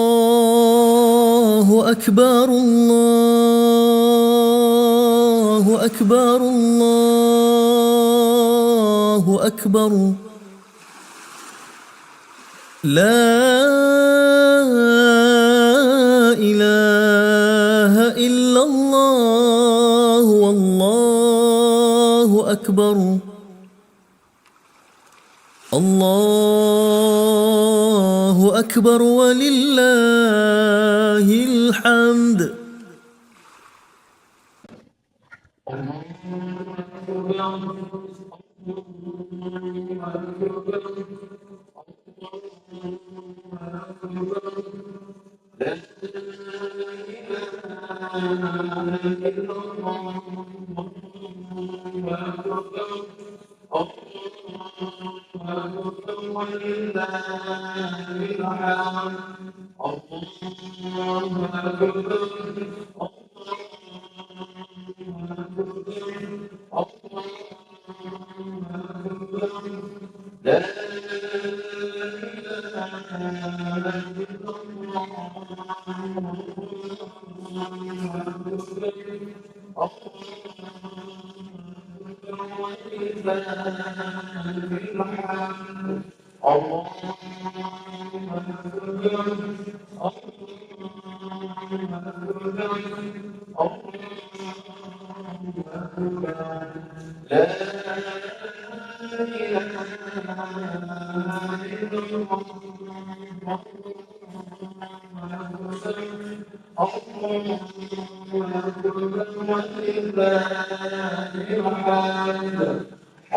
الله أكبر الله أكبر الله أكبر لا إله إلا الله والله أكبر الله أكبر ولله الحمد.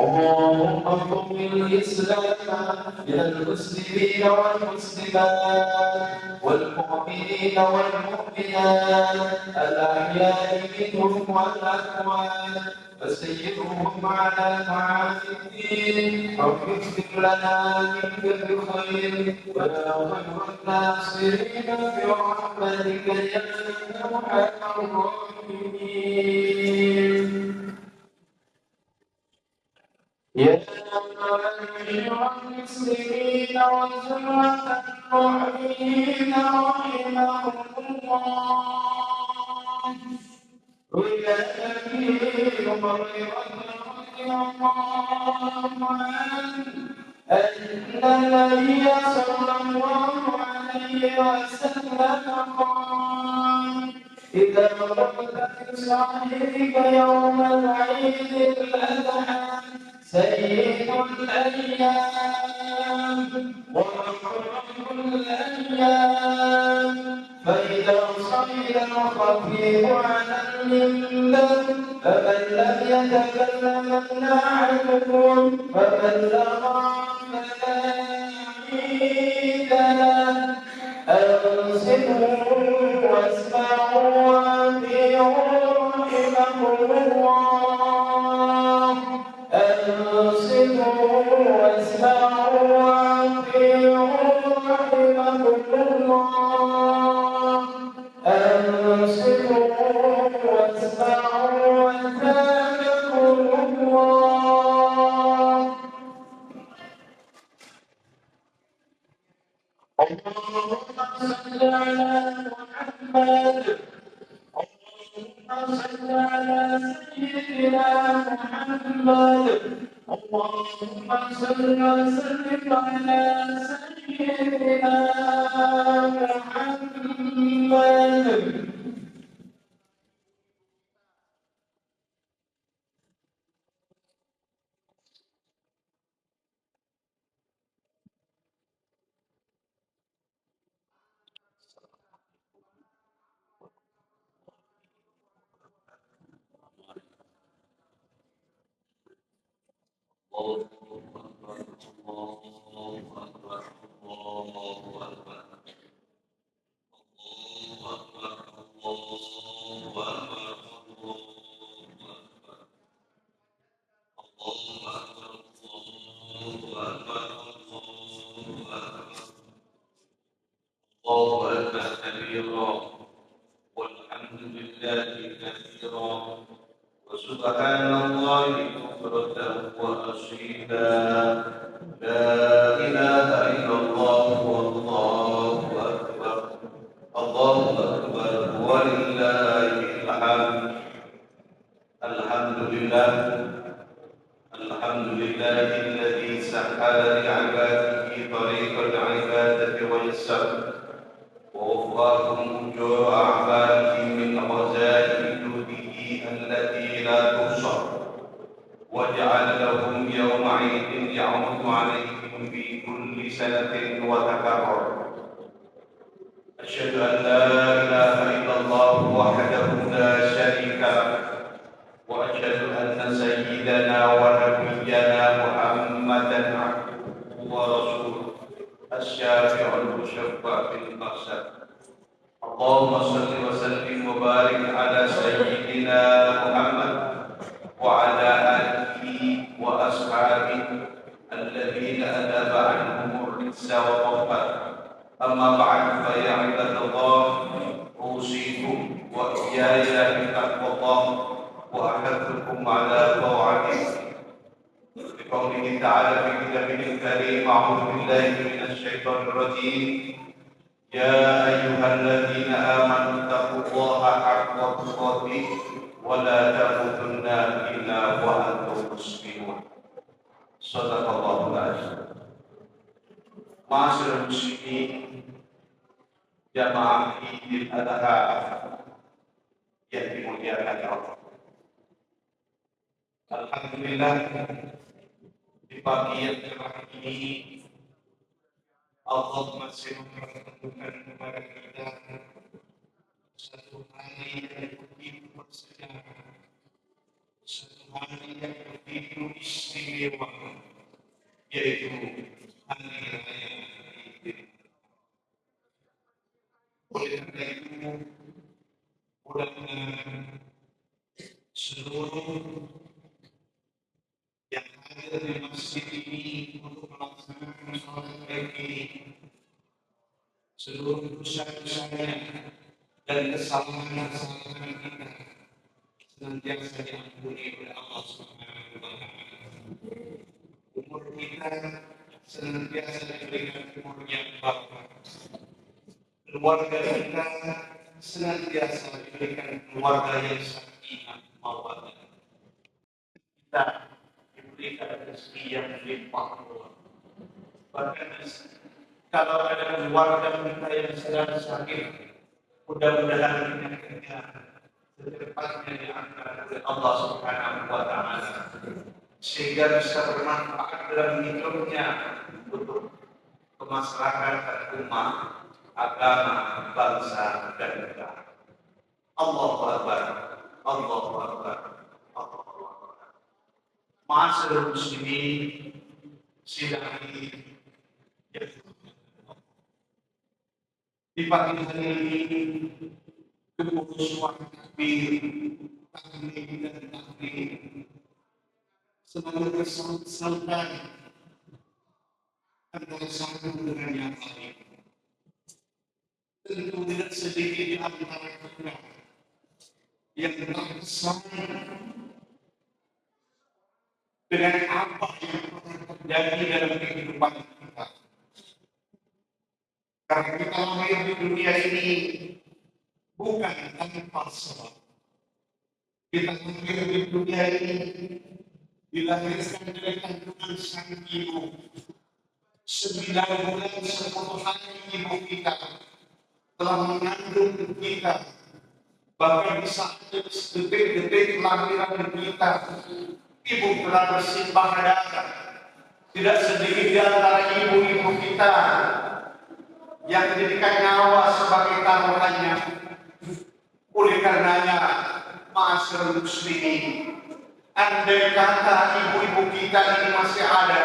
اللهم اغفر للإسلام للمسلمين والمسلمات والمؤمنين والمؤمنات الأحياء منهم والأموات وسيرهم على معاد الدين رب اغفر لنا من كل خير ولا خير الناصرين برحمتك يا أرحم الراحمين. يا معاشر المسلمين وزمرة المؤمنين رحمهم الله وإلى أبي هريرة رضي الله عنه أن النبي صلى الله عليه وسلم قال إذا قلت لصاحبك يوم العيد الأضحى سيد الأيام وأكرم الأيام فإذا صعد الخطيب على المنبر فمن لم يتكلم مناعكم فبلغ فلا عيد له أنصتوا واسمعوا وأطيعوا رحمكم الله. أنصتوا واسمعوا وأطيعوا رحمكم الله. أنصتوا واسمعوا وأثابكم الله. اللهم صل على محمد. اللهم صل على سيدنا محمد. اللهم صل وسلم على سيدنا محمد. الله أكبر كبيرا والحمد لله كثيرا وسبحان الله بكرة وأصيلا لا إله إلا الله والله الله أكبر ولله الحمد. الحمد لله الذي سهل لعباده طريق العبادة ويسر ووفقهم أجور أعمالهم من غزائن جوده التي لا تحصى وجعل لهم يوم عيد يعود عليهم في كل سنة وتكرر. أشهد أن لا إله إلا الله وحده لا شريك له وأشهد أن سيدنا ونبينا محمدا عبده ورسوله الشافع المشفع في المحشر. اللهم صل وسلم وبارك على سيدنا محمد وعلى آله وأصحابه الذين أذاب عنهم الرجس والطغى. أما بعد فيا عباد الله أوصيكم وإياي بتقوى الله وأحثكم على طاعته بقوله تعالى في كتابه الكريم: أعوذ بالله من الشيطان الرجيم. يا أيها الذين آمنوا اتقوا الله حق تقاته ولا تموتن إلا وأنتم مسلمون. صدق الله العظيم. Ma'asyiral muslimin, jamaah Idul Adha yang dimuliakan Allah. Alhamdulillah, di pagi yang cerah ini Allah masih mempertemukan kepada kita satu hari yang begitu bersejarah, satu hari yang begitu istimewa, yaitu hari raya Idul. Oleh karena itu, mudah-mudahan seluruh yang hadir di masjid ini untuk melaksanakan sholat baik ini, seluruh dosa-dosanya dan kesalahan-kesalahan kita senantiasa diampuni oleh Allah Subhanahu wa Ta'ala. Umur kita senantiasa diberikan umur yang barokah. Keluarga kita senantiasa diberikan keluarga yang sakinah mawaddah. Kita diberikan rezeki yang melimpah ruah. Bahkan kalau ada keluarga kita yang sedang sakit, mudah-mudahan penyakitnya secepatnya diangkat oleh Allah Subhanahu wa Ta'ala, sehingga bisa bermanfaat dalam hidupnya untuk kemaslahatan umat, agama, bangsa, dan negara. Allahu Akbar, Allahu Akbar, Allahu Akbar. Ma'asyiral muslimin, sidang ini di pagi hari ini gemuruh suara takbir, tahmid dan takbir selalu bersaut-sautan antara satu dengan yang lain. Tentu tidak sedikit di antara kita yang terkesan dengan apa yang terjadi dalam kehidupan kita. Karena kita lahir di dunia ini bukan tanpa sebab. Kita lahir di dunia ini dilahirkan dari kandungan sang ibu. 9 bulan 10 hari ibu kita telah mengandung kita. Bahkan di saat detik-detik kelahiran kita, ibu telah bersimbah darah. Tidak sedikit di antara ibu-ibu kita yang dijadikan nyawa sebagai taruhannya. Oleh karenanya, ma'asyiral muslimin, andai kata ibu-ibu kita ini masih ada,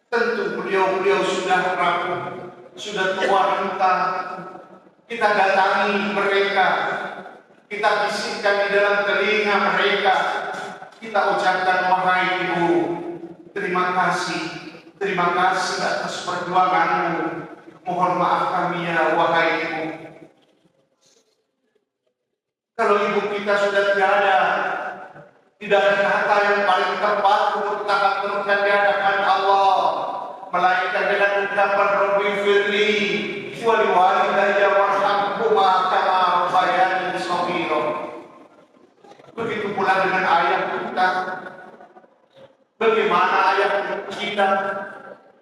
tentu beliau-beliau sudah rapuh, sudah tua renta. Kita datangi mereka, kita bisikkan di dalam telinga mereka, kita ucapkan, wahai ibu, terima kasih atas perjuanganmu. Mohon maaf kami ya wahai ibu. Kalau ibu kita sudah tiada, tidak ada kata yang paling tepat untuk kita aturkan di hadapan Allah, melainkan dengan ucapan Rabbi firli wali walidayya warham. Bagaimana ayah kita,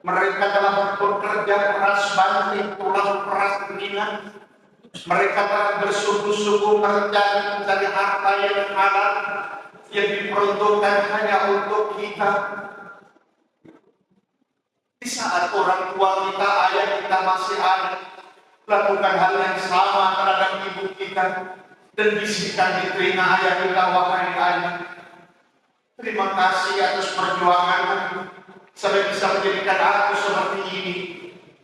mereka telah bekerja keras banting tulang keras keringat. Mereka telah bersungguh-sungguh mencari harta yang halal yang diperuntukkan hanya untuk kita. Di saat orang tua kita, ayah kita masih ada, lakukan hal yang sama terhadap ibu kita dan bisikan di telinga ayah kita, wahai ayah, terima kasih atas perjuanganmu sampai bisa menjadikan aku seperti ini.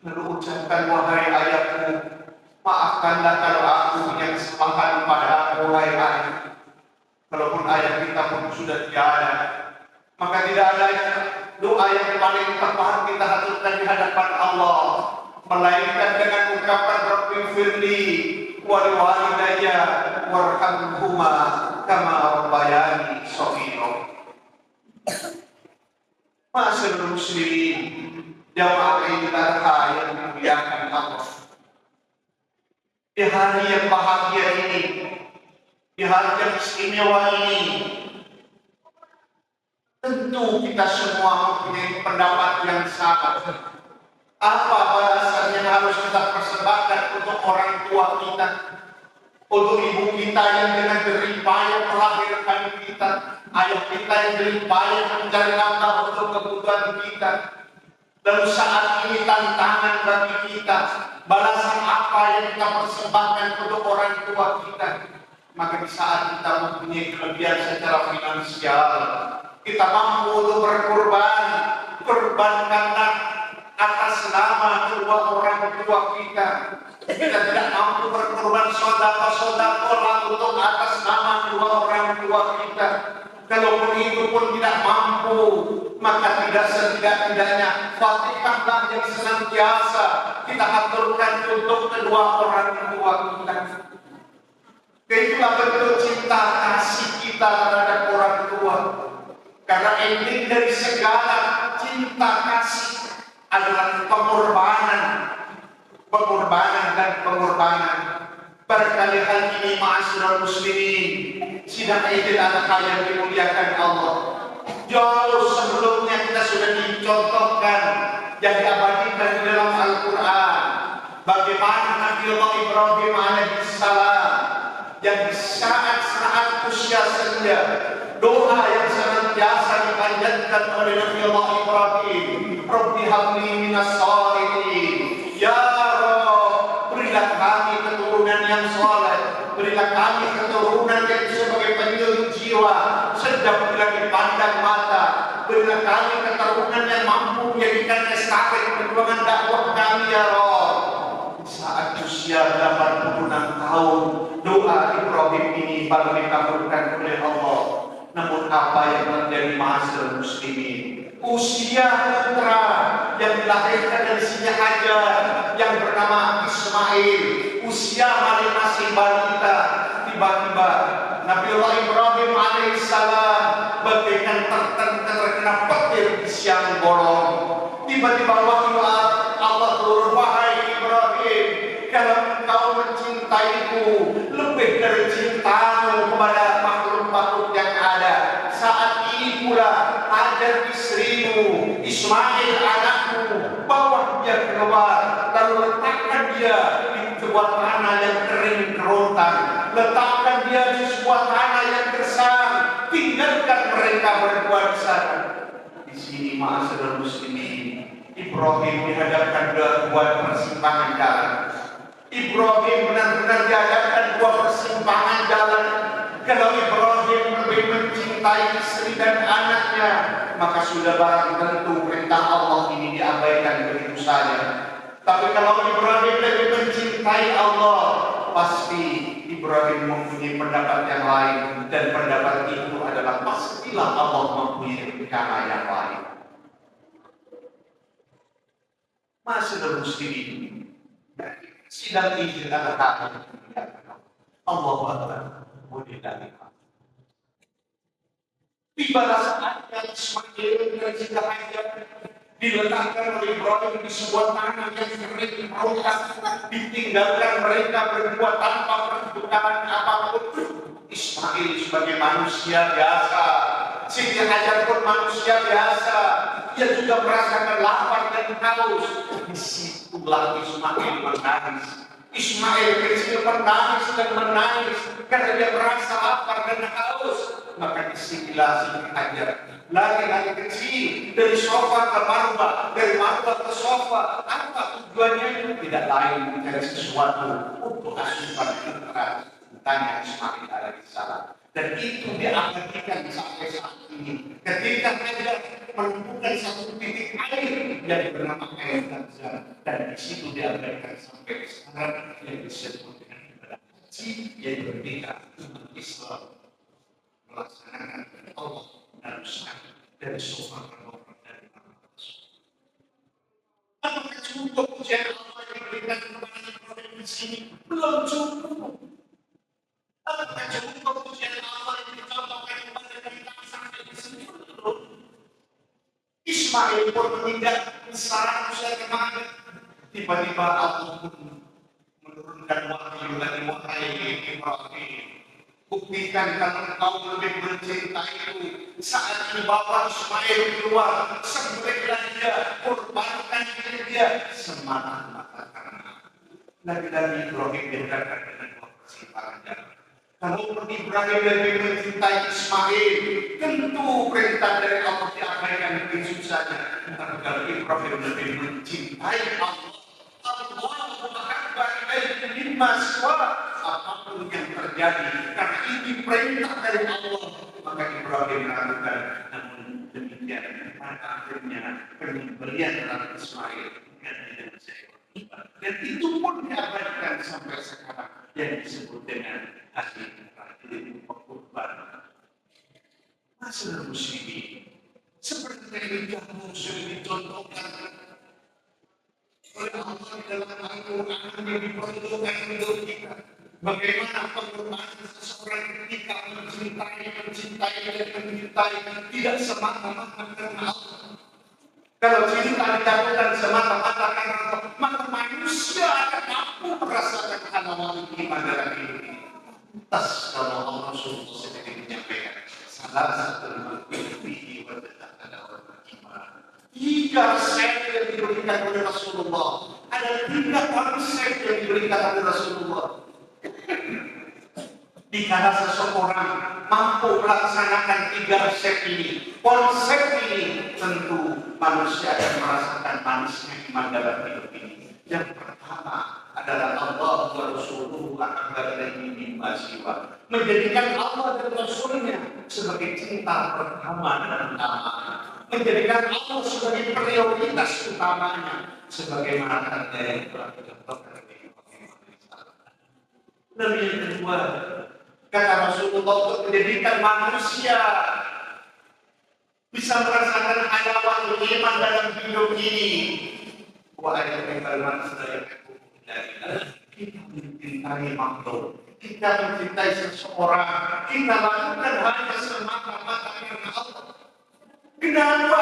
Lalu ucapkan, wahai ayahku, maafkanlah kalau aku punya kesalahan pada wahai ayah. Kalaupun ayah kita pun sudah tiada, maka tidak ada doa yang paling tepat kita haturkan di hadapan Allah, melainkan dengan ungkapan Rabbighfirli wa liwalidayya warhamhuma kama rabbayani shaghira. Ma'asyiral muslimin, jamaah ibadah yang dimuliakan Allah. Di hari yang bahagia ini, di hari yang istimewa ini, tentu kita semua mempunyai pendapat yang sama. Apa balasan yang harus kita persembahkan untuk orang tua kita, untuk ibu kita yang dengan jerih payah melahirkan kita, ayah kita yang jerih payah mencari nafkah untuk kebutuhan kita. Lalu saat ini tantangan bagi kita, balasan apa yang kita persembahkan untuk orang tua kita? Maka di saat kita mempunyai kelebihan secara finansial, kita mampu untuk berkorban, korbankanlah atas nama kedua orang tua kita. Kita tidak mampu berkorban sodako untuk atas nama kedua orang tua kita. Kalaupun itu pun tidak mampu, maka tidak setidak-tidaknya Fatihahlah yang senantiasa kita aturkan untuk kedua orang tua kita. Itulah bentuk cinta kasih kita terhadap orang tua. Karena ending dari segala cinta kasih adalah pengorbanan. Barangkali hal ini, ma'asyiral muslimin, sidang Idul Adha yang dimuliakan Allah, jauh sebelumnya kita sudah dicontohkan yang diabadikan di dalam Al-Quran. Bagaimana Nabiullah Ibrahim alaihissalam yang di saat usia senja, doa yang senantiasa dipanjatkan oleh Nabiullah Ibrahim, Rabbi habli minas shalihin, ya Rabb, berilah kami keturunan yang saleh, berilah kami keturunan yang sebagai penyuluh jiwa, sedap bila dipandang mata, berilah kami keturunan yang mampu menjadikan estafet perjuangan dakwah kami, ya Rabb. Saat usia 86 tahun, doa Ibrahim ini baru dikabulkan oleh Allah. Namun apa yang terjadi, ma'asyiral muslimin? Usia putra yang dilahirkan dari Siti Hajar yang bernama Ismail, usia masih balita, tiba-tiba Nabiullah Ibrahim alaihissalam bagaikan terkena petir di siang bolong. Tiba-tiba wahyu Allah turun, wahai Ibrahim, kalau engkau mencintaiku lebih dari cintamu kepada makhluk-makhluk yang ada, saat ini pula Hajar istrimu, Ismail anakmu, bawa dia keluar, lalu letakkan dia di sebuah tanah yang kering kerontang, letakkan dia di sebuah tanah yang gersang, tinggalkan mereka berdua di sana. Di sini, ma'asyiral muslimin, Ibrahim dihadapkan dua persimpangan jalan. Ibrahim benar-benar dihadapkan dua persimpangan jalan. Kalau Ibrahim lebih mencintai istri dan anaknya, maka sudah barang tentu perintah Allah ini diabaikan begitu saja. Tapi kalau Ibrahim lebih mencintai Allah, pasti Ibrahim mempunyai pendapat yang lain, dan pendapat itu adalah pastilah Allah mempunyai rencana yang lain. Ma'asyiral muslimin, sidang Idul Adha Allahu Akbar. Tibalah saatnya Ismail dan Siti Hajar diletakkan oleh Ibrahim di sebuah tanah yang kering merontang, ditinggalkan mereka berdua tanpa perbekalan apapun. Ismail sebagai manusia biasa Siti Hajar pun manusia biasa. Ia juga merasakan lapar dan haus. Disitulah Ismail menangis. Ismail kecil menangis dan menangis karena dia merasa lapar dan haus. Maka disinilah Siti Hajar lari kecil dari sofa ke marwah, dari marwah ke sofa. Apa tujuannya? Tidak lain mencari sesuatu untuk asupan putra. Tanya Ismail alaihissalam. Dan itu diabadikan sampai saat ini. Ketika Hajar menemukan satu titik air yang bernama air Zamzam, dan di situ diabadikan sampai sekarang yang disebut dengan ibadah haji, yang berbeda umat Islam melaksanakan Allah dan Rasul dari sofa ke marwah dari marwah ke sofa. Apakah cukup pujian Allah yang diberikan kepada Ibrahim di sini? Belum cukup. Apakah cukup pujian Allah yang dicontohkan kepada kita sampai di sini? Belum. Ismail pun meninggal di 100 kemarin. Tiba-tiba Allah pun menurunkan wahyu dari wahai Ibrahim. Buktikan kalau engkau lebih mencintaiku. Saat ini bapak Ismail keluar, sembelihlah dia, kurbankan dia semata-mata karena lagi-lagi Ibrahim dikatakan dengan dua persimpangan. Kalau Ibrahim lebih mencintai Ismail, tentu perintah dari Allah diabaikan begitu saja. Tapi kalau Ibrahim lebih mencintai Allah, apapun yang terjadi, karena ini perintah dari Allah, maka Ibrahim melakukan. Namun demikian, pada akhirnya penyembelihan terhadap Ismail dengan seekor. Dan itu pun diabadikan sampai sekarang yang disebut dengan haji kurban. Masalah muslimin seperti yang sudah dicontohkan oleh Allah dalam Al-Quran yang diperuntukkan untuk kita. Bagaimana pengorbanan seseorang ketika mencintai tidak semata-mata karena Allah. Kalau cinta dilakukan semata-mata karena Allah, maka manusia akan mampu merasakan halawan iman dalam hidup ini. Tas kalau Allah Rasulullah sendiri menyampaikan salah satu ilmihi wa tadakala iman. 3 resep yang diberikan oleh Rasulullah. Ada 3 konsep yang diberikan oleh Rasulullah. Dikala seseorang mampu melaksanakan 3 resep ini, konsep ini, tentu manusia akan merasakan manisnya iman dalam hidup ini. Yang pertama adalah Allah wa Rasuluhu akbar dari mimma siwa. Menjadikan Allah dan Rasulnya sebagai cinta pertama dan utama. Menjadikan Allah sebagai prioritas utamanya, sebagaimana yang telah dicontohkan oleh Rasulullah. Lalu yang kedua, kata Rasulullah, untuk menjadikan manusia bisa merasakan halawan iman dalam hidup ini. Wahai manusia, kita mencintai makhluk, kita mencintai seseorang, kita lakukan hanya semata-mata karena Allah. Kenapa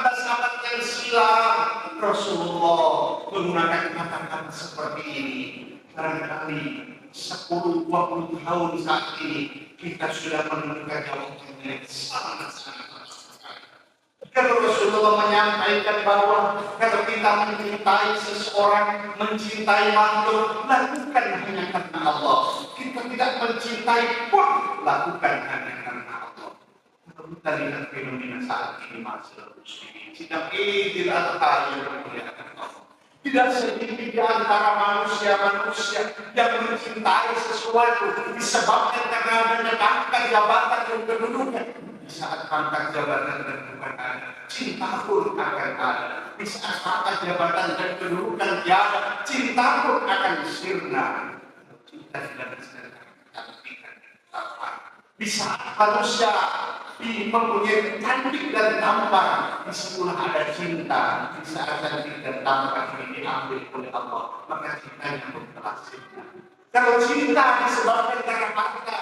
14 abad yang silam Rasulullah menggunakan kata-kata seperti ini? Barangkali 10-20 tahun saat ini kita sudah menemukan jawaban yang sangat-sangat sekali. Kalau Rasulullah menyampaikan bahwa kalau kita mencintai seseorang, mencintai makhluk, lakukan hanya karena Allah. Kita tidak mencintai pun lakukan hanya karena Allah. Kita lihat fenomena saat ini masalah muslimin. Sidang Idul Adha yang dimuliakan Allah. Tidak sedikit di antara manusia-manusia yang mencintai sesuatu disebabkan karena adanya pangkat jabatan dan kedudukan. Di saat pangkat jabatan dan kedudukan ada, cinta pun akan ada. Di saat pangkat jabatan dan kedudukan tiada, cinta pun akan sirna. Cinta tidak bisa dikatakan apa. Di saat manusia mempunyai cantik dan tampan, disitulah ada cinta. Di saat cantik dan tampan ini diambil oleh Allah, maka cintanya pun telah sirna. Kalau cinta disebabkan karena harta,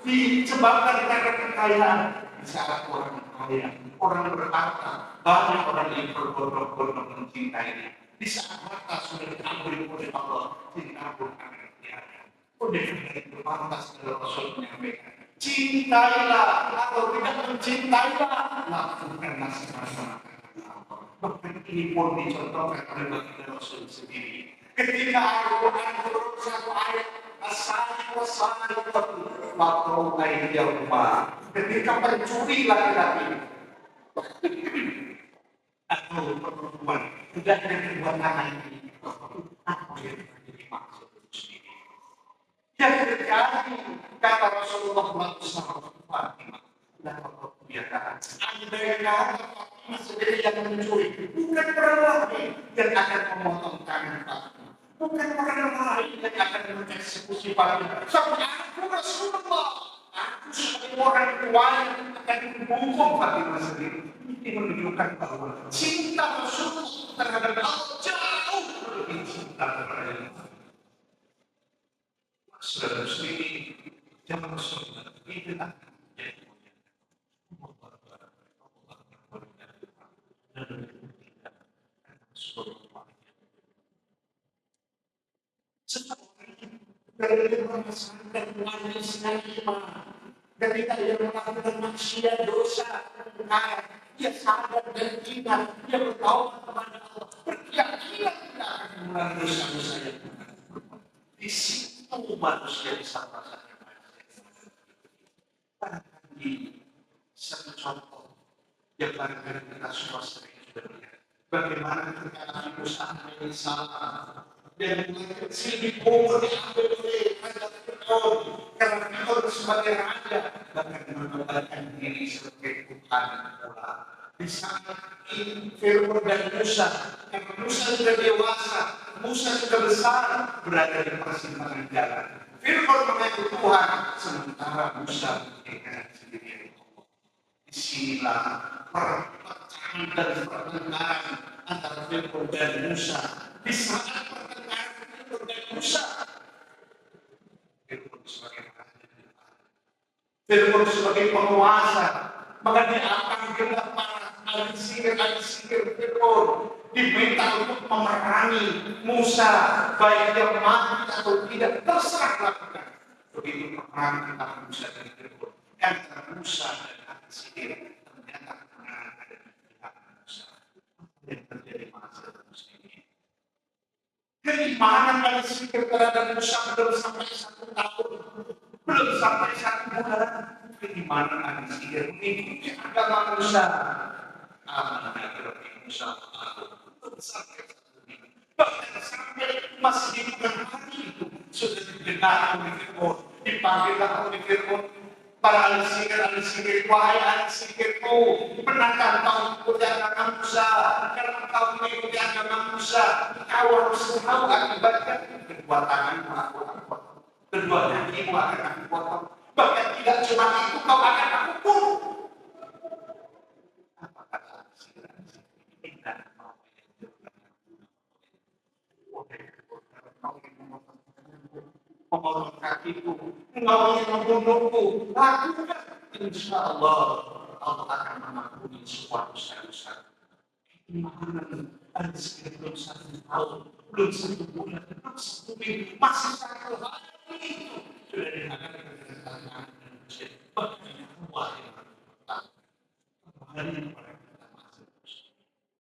disebabkan karena kekayaan, di saat orang kaya, orang berharta, banyak orang yang berbondong-bondong mencintainya. Di saat harta sudah diambil oleh Allah, cinta pun akan tiada. Oleh karena itu pantas kalau Rasul menyampaikan, Cintailah atau tidak mencintailah, lakukanlah semata-mata. Bahkan ini pun dicontohkan oleh baginda Rasul sendiri. Ketika Al-Quran turun satu ayat, as-sariqatu faqta'u aydiyahuma. Ketika pencuri laki-laki atau perempuan tidak ada kedua tangan ini, apa yang menjadi maksud sendiri? Yang terjadi kata Rasulullah SAW, Fatimah, dapat kebiasaan. Andai kata Fatimah sendiri yang mencuri, bukan orang lain yang akan memotong tangan Fatimah, bukan orang lain yang akan mengeksekusi Fatimah. Tapi aku Rasulullah, aku sebagai orang tua yang akan menghukum Fatimah sendiri. Ini menunjukkan bahwa cinta Rasulullah terhadap Allah jauh lebih cinta kepada Allah. Saudara muslimin, jangan saudara inilah yang ketika ia melakukan maksiat dosa, dia sadar dan ingat, dia bertaubat kepada Allah, berkeyakinan tidak akan mengulangi dosa-dosa yang di situ manusia bisa merasakan di satu contoh yang barangkali kita semua sering sudah lihat. Bagaimana ketika Nabi Musa alaihissalam dan mulai kecil dikubur diambil oleh Raja Fir'aun karena Fir'aun sebagai raja bahkan mengembalikan diri sebagai Tuhan pula. Di saat ini Fir'aun dan Musa, karena Musa sudah dewasa, Musa sudah besar, berada di persimpangan jalan. Fir'aun mengaku Tuhan, sementara Musa mengingat sendiri Allah. Disinilah perpecahan dan pertengkaran antara Fir'aun dan Musa. Di saat pertengkaran Fir'aun dan Musa, Fir'aun sebagai raja, Fir'aun sebagai penguasa, maka dipanggillah para ahli-sihir Fir'aun, diminta untuk memerangi Musa, baik dia mati atau tidak, terserah lakukan. Begitu perang antara Musa dan Fir'aun, antara Musa dan ahli-sihir, ternyata kemenangan ada di pihak Musa. Yang terjadi masa ini. Keimanan ahli-sihir terhadap Musa belum sampai 1 tahun, belum sampai 1 bulan. Keimanan ahli-sihir mengikuti agama Musa. Bahkan sampai masih di bulan hari itu sudah didengar oleh Fir'aun, dipanggillah oleh Fir'aun para ahli-sihir, wahai ahli-sihirku, benarkah kau mengikuti agama Musa? Karena kau mengikuti agama Musa, kau harus tahu akibatnya. Kedua tanganmu aku potong, kedua kakimu akan aku potong. Bahkan tidak cuma itu, kau akan aku bunuh. Memotong kakiku, engkau ingin membunuhku, lakukan. Insya Allah, Allah akan mengampuni semua dosa-dosa. Imanan ada sekitar belum 1 tahun, belum 1 bulan, belum 1 minggu, masih 1 hari.